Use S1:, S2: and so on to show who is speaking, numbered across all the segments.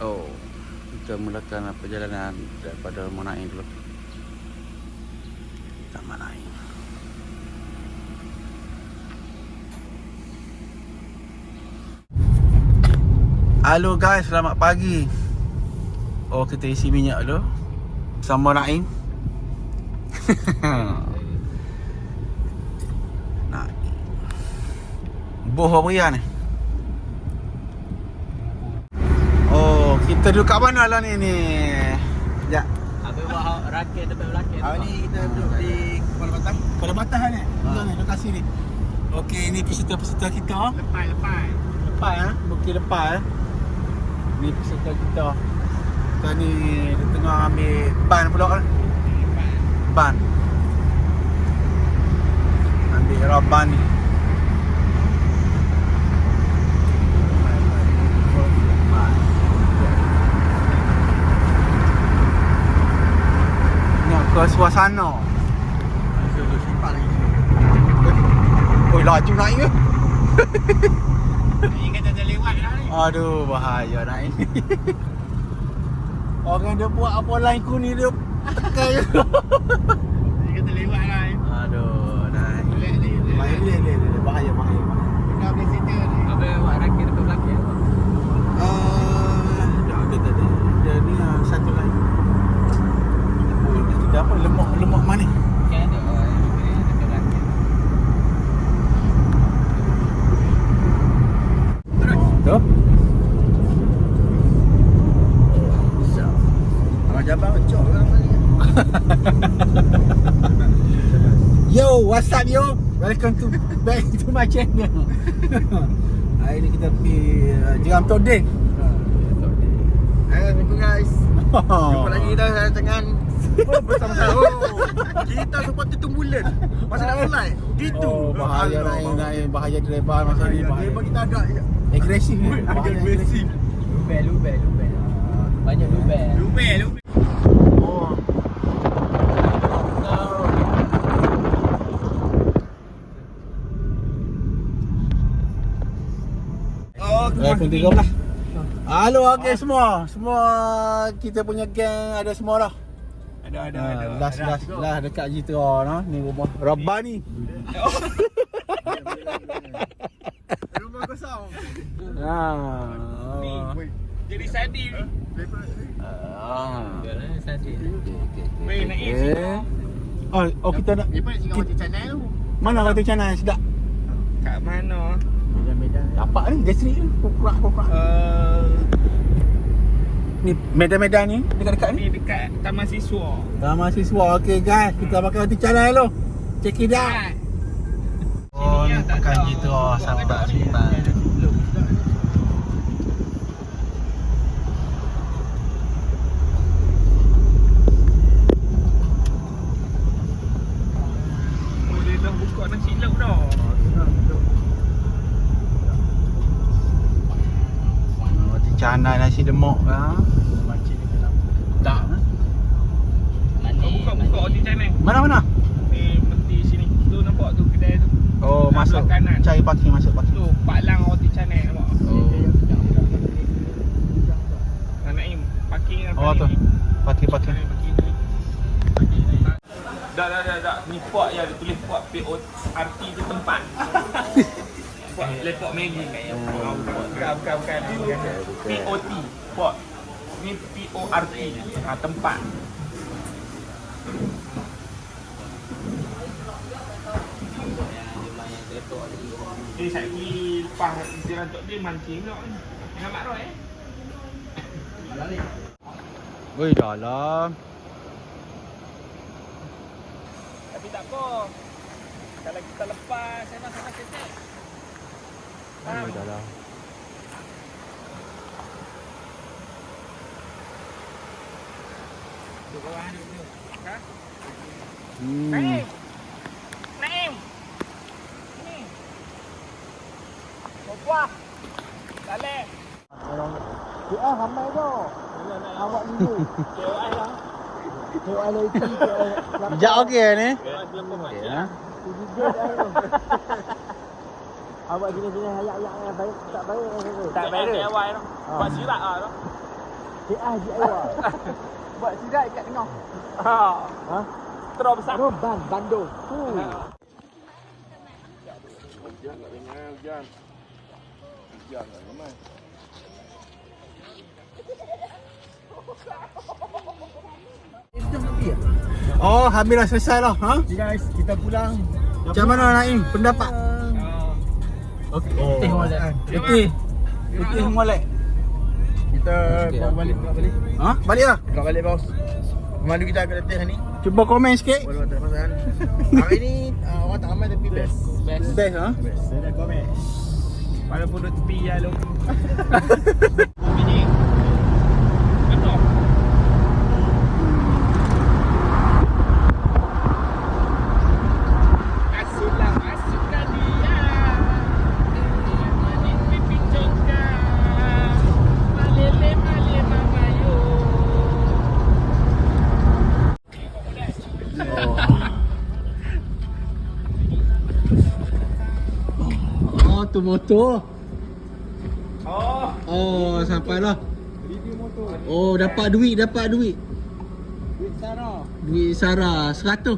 S1: Oh, kita mulakan perjalanan daripada Monaing dulu. Taman Air. Halo guys, selamat pagi. Oh, kita isi minyak dulu. Sama Naim. Naim. Boh apa ya ni? Oh, kita duduk kat mana lah ni? Sekejap.
S2: Abang buat raket depan raket.
S3: Ni kita duduk di Kuala Batam.
S1: Kuala Batam ni? Betul ni, lokasi ni. Okey, ni peserta-peserta kita. Lepas bukit lepas. Ni peserta kita. Kita ni dia tengah ambil ban pula kan? Ban. Ambil raban ni. Ke suasana.
S3: Simpan lagi.
S1: Oi, laju naik ke?
S2: Ni kata dah lewat dah ni.
S1: Aduh, bahaya naik. Orang dia buat apa lain ku ni dia tekan je.
S2: Ni kata lewat dah ni.
S1: Aduh, naik.
S3: Boleh. Bahaya.
S2: Dah boleh cerita ni. Abang buat raket depan raket.
S1: Tak ada. Dia ni satu lagi. Dia apa? Lemak manis.
S2: Kan ada depan raket.
S1: Tu.
S3: Abang Jabang kecok orang ni.
S1: Yo, what's up yo? Welcome to back to my channel. Hari ni kita pergi Jeram Todeng.
S3: Assalamualaikum guys. Jumpa lagi kita dengan bersama-sama. Kita seperti tumbulan. Masa nak fly. Gitu.
S1: Oh, bahaya naik bahaya driver masa ni bahaya.
S3: Dia kita agak
S1: Agresif ni. Bahaya agresif.
S2: Lubel. Banyak lubel.
S1: Oh. iPhone 13. Halo okey semua. Semua kita punya geng ada semua dah.
S3: ada.
S1: Last dekat Jitra nah. Ni rumah Rabbani.
S3: Rumah kosong.
S2: Jadi sadi ni. Sadi. Wei nak
S1: Oh kita nak
S3: Dia pun nak singgah Wati Channel tu.
S1: mana kata channel sedap.
S2: kat mana?
S3: Medan.
S1: Dapat ni Jasri ni kokrak. Ni medan-medan ni dekat-dekat ni.
S2: Ni dekat Taman Siswa.
S1: Taman Siswa. Okey guys, kita pakai Wati channel dulu. Check it out. Oh, ni pakai Jitra sampai simpan.
S2: Boleh dah buka nasi lauk dah.
S1: Wati channel nasi lemak kan. Makcik dia bilang. Tak.
S2: Buka di channel.
S1: Mana?
S2: Ni peti sini. Tu nampak tu kedai tu.
S1: Oh, masuk
S2: kanan.
S1: cari parking, masuk parking.
S2: Tu Pak Lang Roti Channel nampak.
S1: Oh.
S2: Naim parking dengan
S1: Oh tu. Parking.
S2: Dah. Ni port yang dia tulis port PORT tu tempat. Lepok Maggi kat yang bukan. POT port. Ni PORT. Tempat. Dia saya pergi lepas Jeram Todeng mancing tau. Dengan Mak Roy
S1: Woi, dalam.
S2: Tapi tak apa. Kalau kita lepas sama-sama cecek.
S1: Woi, dalam.
S2: Duduk bawah duduk. Ha?
S1: Hmm.
S2: Naim. Ni. Wah. Dale.
S3: Ramai tu. Awak dulu.
S2: KOI lah.
S1: Sekejap okey ni.
S2: Okey
S1: Ya.
S3: Awak jenis-jenis ayak-ayak yang baik tak baik.
S2: Tak bayar KOI tu. Buat sirat lah tu.
S3: Haji awak. Buat sidak kat tengah.
S2: Ha. Terus besar.
S3: Bandung.
S1: Oh, habis dah selesai lah. Ha?
S3: Okay guys, kita pulang.
S1: Macam mana Naim? Pendapat? Okey.
S3: Putih molek.
S1: Putih. Putih molek.
S3: Kita bawa balik.
S1: Ha? Baliklah.
S3: Buka balik bos. Pemandu kita akan datang ni.
S1: Cuba komen sikit.
S3: Walau tak pasal. Hari ni orang tak ramai tapi best.
S1: Best ha?
S3: Best. Saya dah komen.
S2: Walaupun duduk tepi ya lu. Bini. Betul. Masukkan dia. Manis pipi congka. Malele mamayo.
S1: Oh, tu motor.
S2: Oh.
S1: Oh, sampailah.
S3: Review motor.
S1: Oh, dapat duit.
S3: Duit Sarah.
S1: Duit Sarah 100.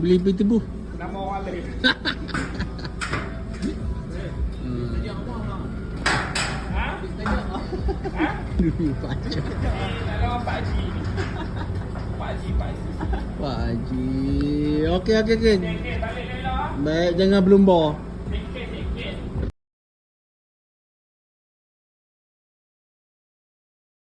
S1: Beli pintu tebu.
S2: Nama orang lain. Ha? Ha?
S1: Duit pajak.
S2: Nama Pak Haji. Pak Haji.
S1: Pak Haji. Okey.
S2: Okey, balik Lela.
S1: Baik, jangan berlumba.